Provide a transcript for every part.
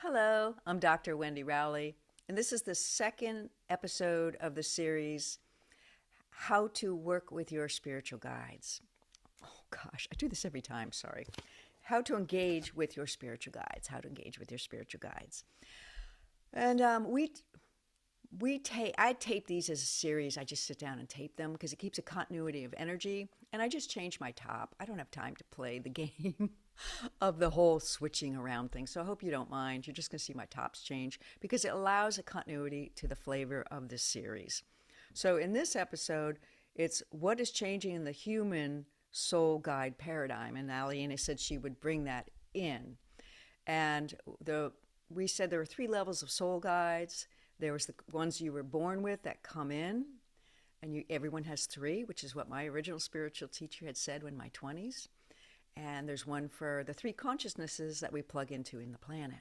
Hello, I'm Dr. Wendy Rowley, and this is the second episode of the series, How to Work with Your Spiritual Guides. Oh gosh, I do this every time, sorry. How to engage with your spiritual guides, how to engage with your spiritual guides. And I tape these as a series. I just sit down and tape them because it keeps a continuity of energy. And I just change my top. I don't have time to play the game of the whole switching around thing. So I hope you don't mind. You're just going to see my tops change because it allows a continuity to the flavor of this series. So in this episode, it's what is changing in the human soul guide paradigm. And Aliena said she would bring that in. And we said there were three levels of soul guides. There was the ones you were born with that come in, and everyone has three, which is what my original spiritual teacher had said in my 20s. And there's one for the three consciousnesses that we plug into in the planet.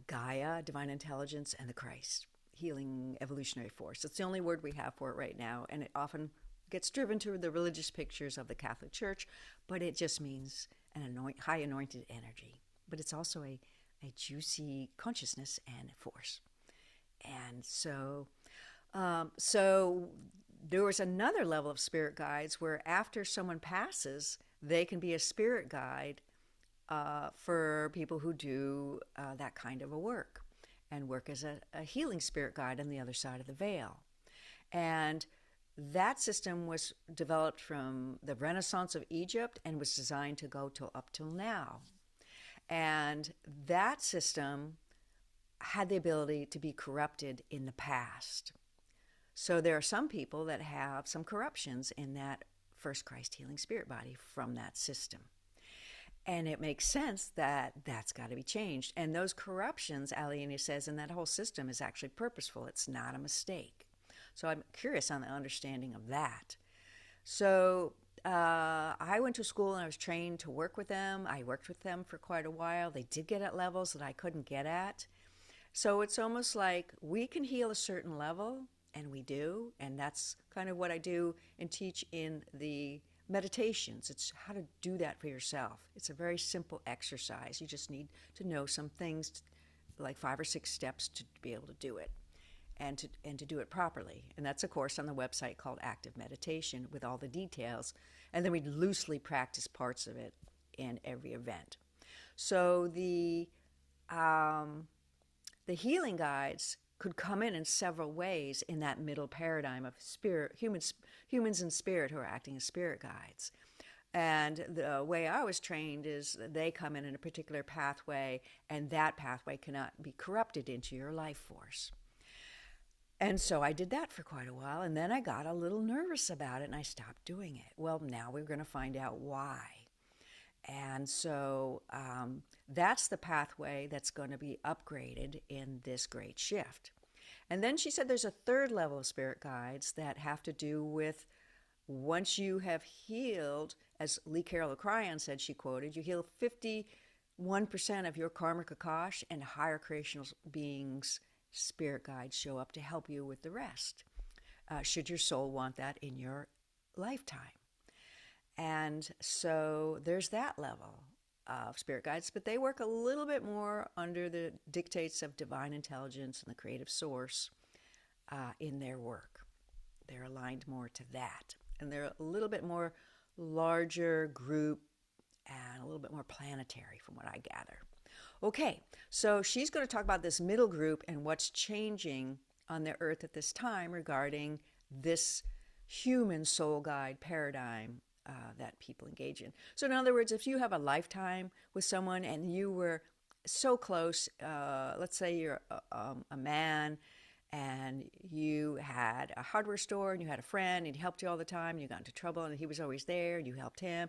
Gaia, divine intelligence, and the Christ, healing evolutionary force. It's the only word we have for it right now, and it often gets driven to the religious pictures of the Catholic Church, but it just means high anointed energy. But it's also a juicy consciousness and force. And so there was another level of spirit guides where after someone passes, they can be a spirit guide for people who do that kind of a work and work as a healing spirit guide on the other side of the veil. And that system was developed from the Renaissance of Egypt and was designed to go up till now. And that system had the ability to be corrupted in the past. So there are some people that have some corruptions in that first Christ healing spirit body from that system. And it makes sense that that's got to be changed. And those corruptions, Aliena says, in that whole system is actually purposeful. It's not a mistake. So I'm curious on the understanding of that. So I went to school and I was trained to work with them. I worked with them for quite a while. They did get at levels that I couldn't get at. So it's almost like we can heal a certain level, and we do. And that's kind of what I do and teach in the meditations. It's how to do that for yourself. It's a very simple exercise. You just need to know some things, like 5 or 6 steps to be able to do it. And to do it properly. And that's a course on the website called Active Meditation with all the details. And then we loosely practice parts of it in every event. So the healing guides could come in several ways in that middle paradigm of spirit, humans in spirit who are acting as spirit guides. And the way I was trained is they come in a particular pathway, and that pathway cannot be corrupted into your life force. And so I did that for quite a while, and then I got a little nervous about it, and I stopped doing it. Well, now we're going to find out why. And so that's the pathway that's going to be upgraded in this great shift. And then she said there's a third level of spirit guides that have to do with once you have healed, as Lee Carroll O'Crion said, she quoted, you heal 51% of your karmic akash, and higher creational beings spirit guides show up to help you with the rest, should your soul want that in your lifetime. And so there's that level of spirit guides, but they work a little bit more under the dictates of divine intelligence and the creative source in their work. They're aligned more to that. And they're a little bit more larger group and a little bit more planetary from what I gather. Okay, so she's going to talk about this middle group and what's changing on the earth at this time regarding this human soul guide paradigm that people engage in. So in other words, if you have a lifetime with someone and you were so close, let's say you're a man and you had a hardware store and you had a friend and he helped you all the time and you got into trouble and he was always there and you helped him,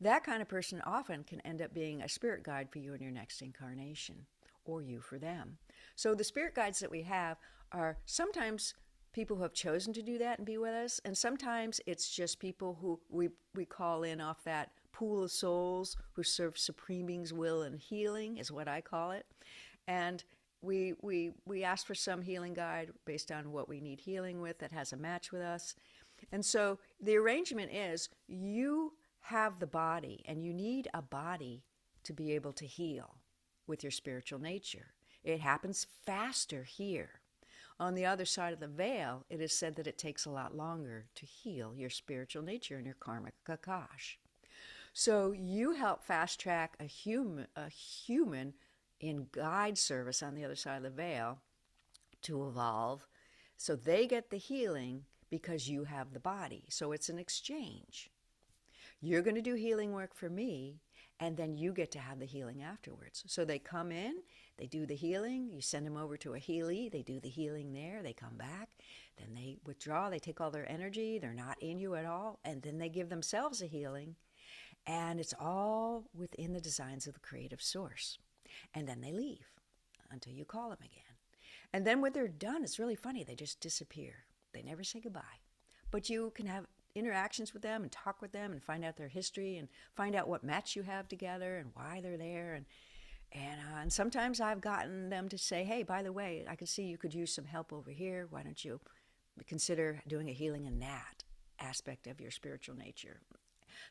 that kind of person often can end up being a spirit guide for you in your next incarnation, or you for them. So the spirit guides that we have are sometimes people who have chosen to do that and be with us, and sometimes it's just people who we call in off that pool of souls who serve Supreme Being's will and healing, is what I call it. And we ask for some healing guide based on what we need healing with that has a match with us. And so the arrangement is you have the body, and you need a body to be able to heal with your spiritual nature. It happens faster here. On the other side of the veil, it is said that it takes a lot longer to heal your spiritual nature and your karmic akash. So you help fast track a human in guide service on the other side of the veil to evolve, so they get the healing because you have the body. So it's an exchange. You're going to do healing work for me, and then you get to have the healing afterwards. So they come in, they do the healing, you send them over to a healie, they do the healing there, they come back, then they withdraw, they take all their energy, they're not in you at all, and then they give themselves a healing, and it's all within the designs of the creative source. And then they leave until you call them again. And then when they're done, it's really funny, they just disappear. They never say goodbye. But you can have interactions with them and talk with them and find out their history and find out what match you have together and why they're there. And sometimes I've gotten them to say, hey, by the way, I can see you could use some help over here. Why don't you consider doing a healing in that aspect of your spiritual nature?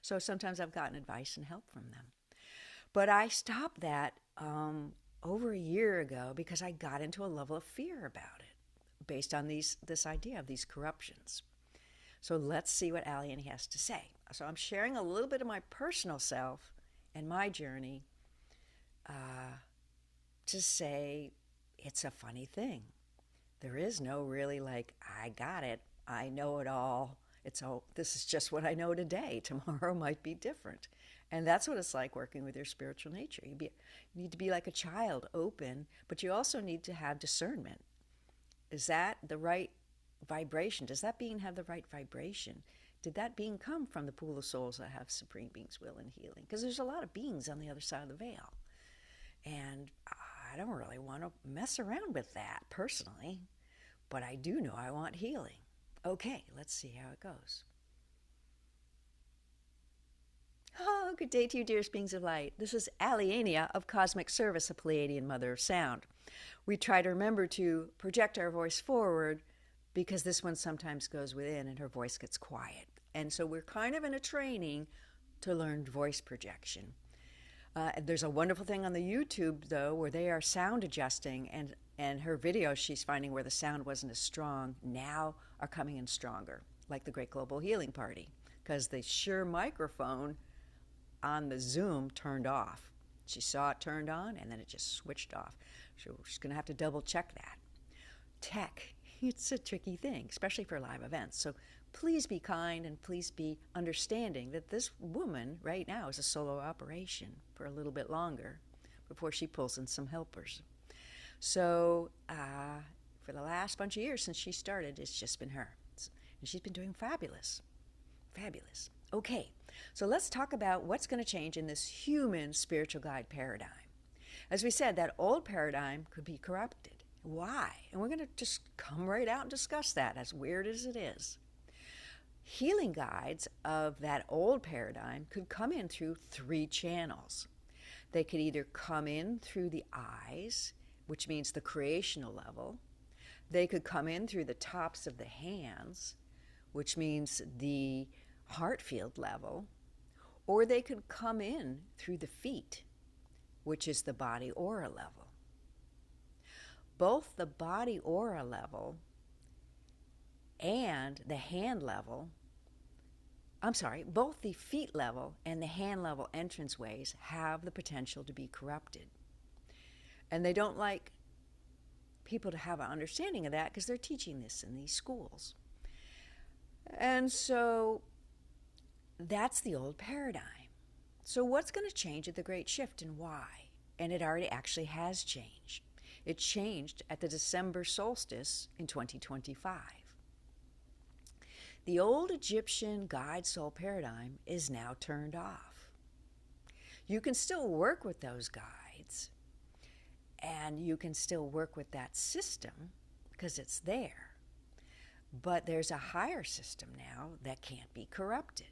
So sometimes I've gotten advice and help from them. But I stopped that over a year ago because I got into a level of fear about it based on this idea of these corruptions. So let's see what Aliani has to say. So I'm sharing a little bit of my personal self and my journey to say it's a funny thing. There is no really like, I got it, I know it all. This is just what I know today. Tomorrow might be different. And that's what it's like working with your spiritual nature. You need to be like a child, open, but you also need to have discernment. Is that the right vibration? Does that being have the right vibration? Did that being come from the pool of souls that have supreme being's will and healing? Because there's a lot of beings on the other side of the veil. And I don't really want to mess around with that personally, but I do know I want healing. Okay, let's see how it goes. Oh, good day to you, dearest beings of light. This is Aliania of Cosmic Service, a Pleiadian Mother of Sound. We try to remember to project our voice forward because this one sometimes goes within and her voice gets quiet. And so we're kind of in a training to learn voice projection. There's a wonderful thing on the YouTube, though, where they are sound adjusting, and her videos she's finding where the sound wasn't as strong now are coming in stronger, like the Great Global Healing Party, because the Shure microphone on the Zoom turned off. She saw it turned on, and then it just switched off. So she's going to have to double check that. Tech, it's a tricky thing, especially for live events. So please be kind and please be understanding that this woman right now is a solo operation for a little bit longer before she pulls in some helpers. So for the last bunch of years since she started, it's just been her. And she's been doing fabulous. Fabulous. Okay, so let's talk about what's going to change in this human spiritual guide paradigm. As we said, that old paradigm could be corrupted. Why? And we're going to just come right out and discuss that, as weird as it is. Healing guides of that old paradigm could come in through 3 channels. They could either come in through the eyes, which means the creational level. They could come in through the tops of the hands, which means the heart field level. Or they could come in through the feet, which is the body aura level. Both the body aura level and the hand level, both the feet level and the hand level entranceways have the potential to be corrupted. And they don't like people to have an understanding of that because they're teaching this in these schools. And so that's the old paradigm. So what's going to change at the Great Shift and why? And it already actually has changed. It changed at the December solstice in 2025. The old Egyptian guide soul paradigm is now turned off. You can still work with those guides, and you can still work with that system because it's there. But there's a higher system now that can't be corrupted.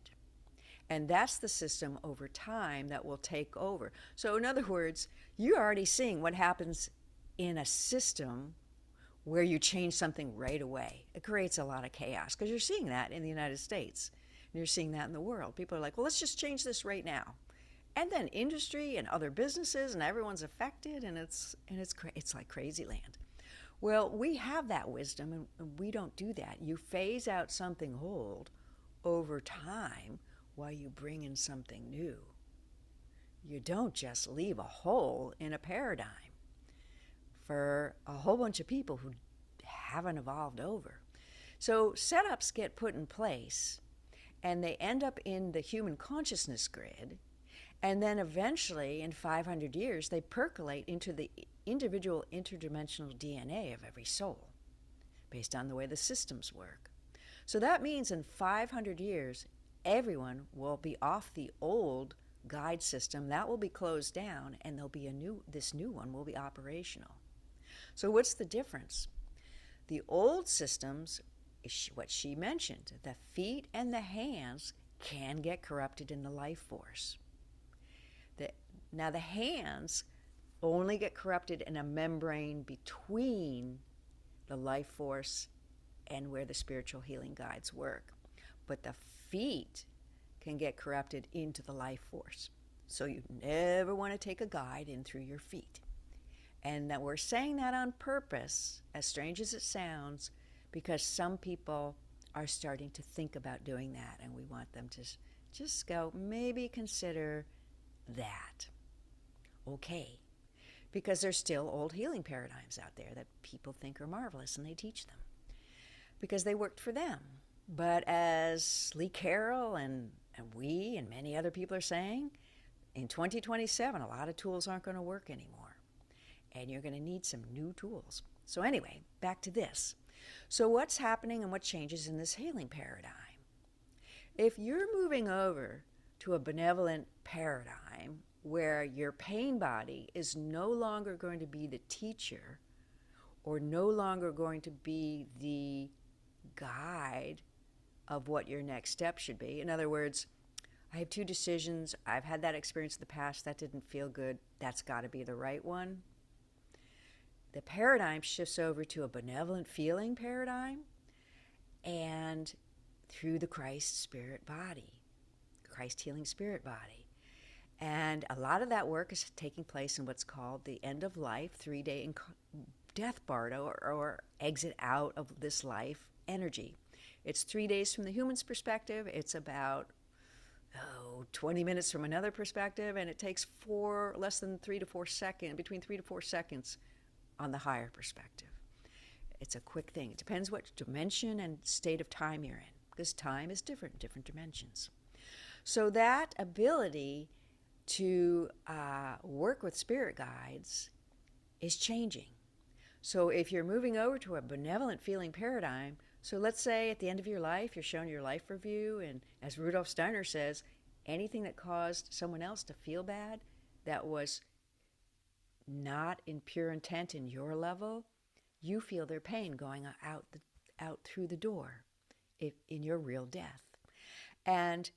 And that's the system over time that will take over. So in other words, you're already seeing what happens in a system where you change something right away. It creates a lot of chaos because you're seeing that in the United States. And you're seeing that in the world. People are like, well, let's just change this right now. And then industry and other businesses, and everyone's affected, and it's like crazy land. Well, we have that wisdom, and we don't do that. You phase out something old over time while you bring in something new. You don't just leave a hole in a paradigm for a whole bunch of people who haven't evolved over. So setups get put in place, and they end up in the human consciousness grid, and then eventually, in 500 years, they percolate into the individual interdimensional DNA of every soul, based on the way the systems work. So that means in 500 years, everyone will be off the old guide system. That will be closed down, and there'll be this new one will be operational. So what's the difference? The old systems is what she mentioned. The feet and the hands can get corrupted in the life force. Now the hands only get corrupted in a membrane between the life force and where the spiritual healing guides work. But the feet can get corrupted into the life force. So you never want to take a guide in through your feet. And that we're saying that on purpose, as strange as it sounds, because some people are starting to think about doing that, and we want them to just go, maybe consider that. Okay. Because there's still old healing paradigms out there that people think are marvelous, and they teach them because they worked for them. But as Lee Carroll and we and many other people are saying, in 2027, a lot of tools aren't going to work anymore. And you're going to need some new tools. So anyway, back to this. So what's happening and what changes in this healing paradigm? If you're moving over to a benevolent paradigm where your pain body is no longer going to be the teacher or no longer going to be the guide of what your next step should be. In other words, I have two decisions. I've had that experience in the past. That didn't feel good. That's got to be the right one. The paradigm shifts over to a benevolent feeling paradigm, and through the Christ spirit body, Christ healing spirit body. And a lot of that work is taking place in what's called the end of life, 3-day death bardo, or exit out of this life energy. It's 3 days from the human's perspective. It's about 20 minutes from another perspective, and it takes less than 3 to 4 seconds, between 3 to 4 seconds on the higher perspective. It's a quick thing. It depends what dimension and state of time you're in, because time is different in different dimensions. So that ability to work with spirit guides is changing. So if you're moving over to a benevolent feeling paradigm, so let's say at the end of your life, you're showing your life review, and as Rudolf Steiner says, anything that caused someone else to feel bad that was not in pure intent in your level, you feel their pain going out through the door in your real death. And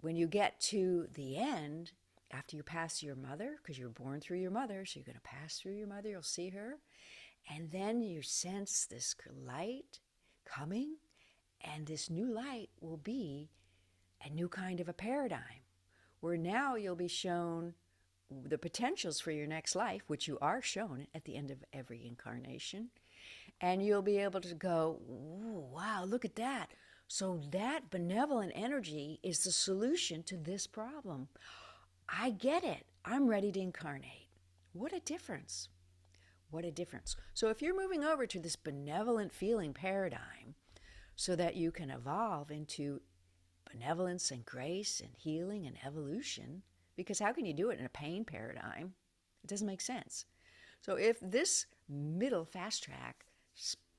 when you get to the end, after you pass your mother, because you're born through your mother, so you're going to pass through your mother, you'll see her, and then you sense this light coming, and this new light will be a new kind of a paradigm, where now you'll be shown the potentials for your next life, which you are shown at the end of every incarnation, and you'll be able to go, wow, look at that. So that benevolent energy is the solution to this problem. I get it. I'm ready to incarnate. What a difference. What a difference. So if you're moving over to this benevolent feeling paradigm so that you can evolve into benevolence and grace and healing and evolution, because how can you do it in a pain paradigm? It doesn't make sense. So if this middle fast track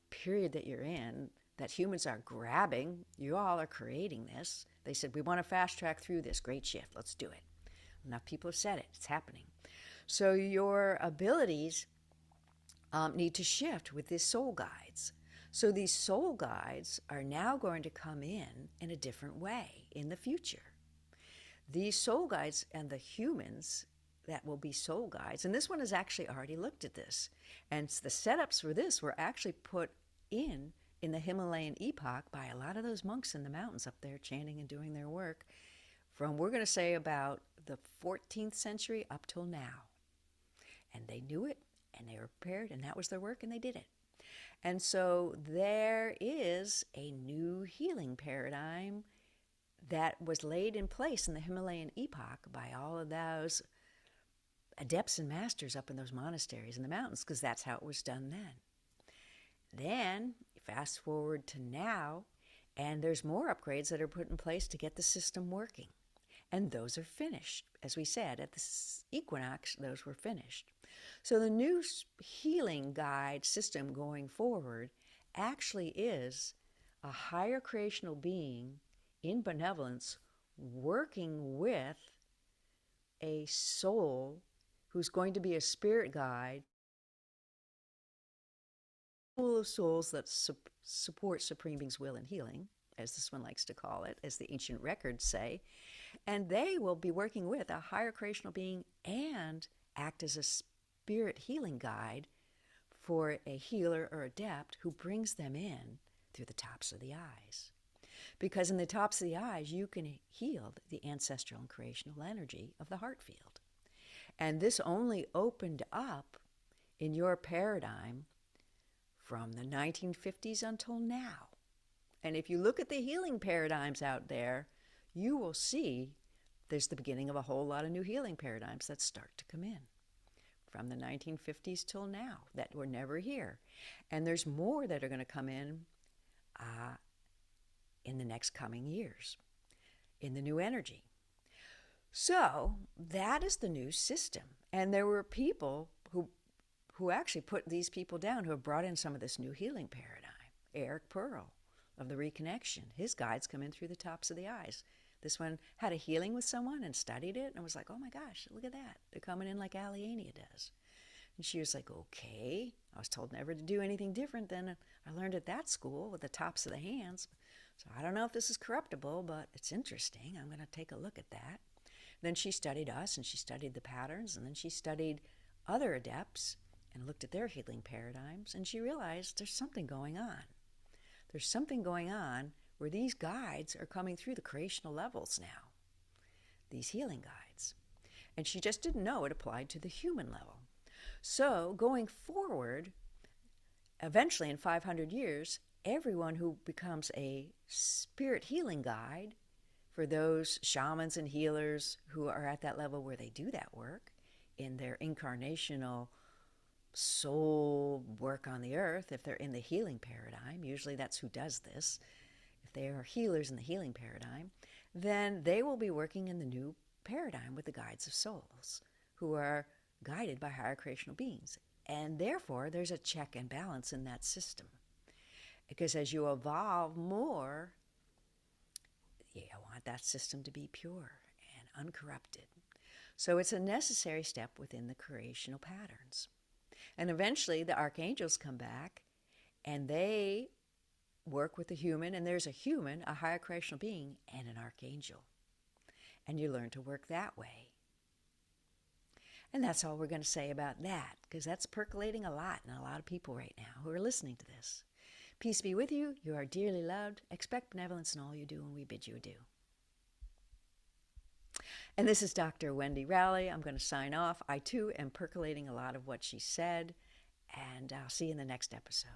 period that you're in, that humans are grabbing, you all are creating this. They said, we want to fast track through this great shift. Let's do it. Enough people have said it. It's happening. So your abilities need to shift with these soul guides. So these soul guides are now going to come in a different way in the future. These soul guides and the humans that will be soul guides, and this one has actually already looked at this, and the setups for this were actually put in the Himalayan epoch by a lot of those monks in the mountains up there chanting and doing their work from, we're going to say, about the 14th century up till now. And they knew it, and they were prepared, and that was their work, and they did it. And so there is a new healing paradigm that was laid in place in the Himalayan epoch by all of those adepts and masters up in those monasteries in the mountains, because that's how it was done then. Then, fast forward to now, and there's more upgrades that are put in place to get the system working. And those are finished. As we said, at the equinox, those were finished. So the new healing guide system going forward actually is a higher creational being in benevolence working with a soul who's going to be a spirit guide, full of souls that support Supreme Being's will and healing, as this one likes to call it, as the ancient records say. And they will be working with a higher creational being and act as a spirit healing guide for a healer or adept who brings them in through the tops of the eyes. Because in the tops of the eyes, you can heal the ancestral and creational energy of the heart field. And this only opened up in your paradigm from the 1950s until now. And if you look at the healing paradigms out there, you will see there's the beginning of a whole lot of new healing paradigms that start to come in from the 1950s till now that were never here. And there's more that are going to come in the next coming years in the new energy. So that is the new system. And there were people who actually put these people down who have brought in some of this new healing paradigm. Eric Pearl of the Reconnection, his guides come in through the tops of the eyes. This one had a healing with someone and studied it and was like, oh my gosh, look at that. They're coming in like Aliania does. And she was like, okay. I was told never to do anything different than I learned at that school with the tops of the hands. So I don't know if this is corruptible, but it's interesting. I'm going to take a look at that. Then she studied us and she studied the patterns, and then she studied other adepts and looked at their healing paradigms, and she realized there's something going on. There's something going on where these guides are coming through the creational levels now, these healing guides. And she just didn't know it applied to the human level. So going forward, eventually in 500 years, everyone who becomes a spirit healing guide for those shamans and healers who are at that level where they do that work in their incarnational soul work on the earth, if they're in the healing paradigm, usually that's who does this, if they are healers in the healing paradigm, then they will be working in the new paradigm with the guides of souls who are guided by higher creational beings. And therefore, there's a check and balance in that system. Because as you evolve more, you want that system to be pure and uncorrupted. So it's a necessary step within the creational patterns. And eventually the archangels come back and they work with the human, and there's a human, a higher creational being, and an archangel. And you learn to work that way. And that's all we're going to say about that, because that's percolating a lot in a lot of people right now who are listening to this. Peace be with you. You are dearly loved. Expect benevolence in all you do, and we bid you adieu. And this is Dr. Wendy Rowley. I'm going to sign off. I, too, am percolating a lot of what she said, and I'll see you in the next episode.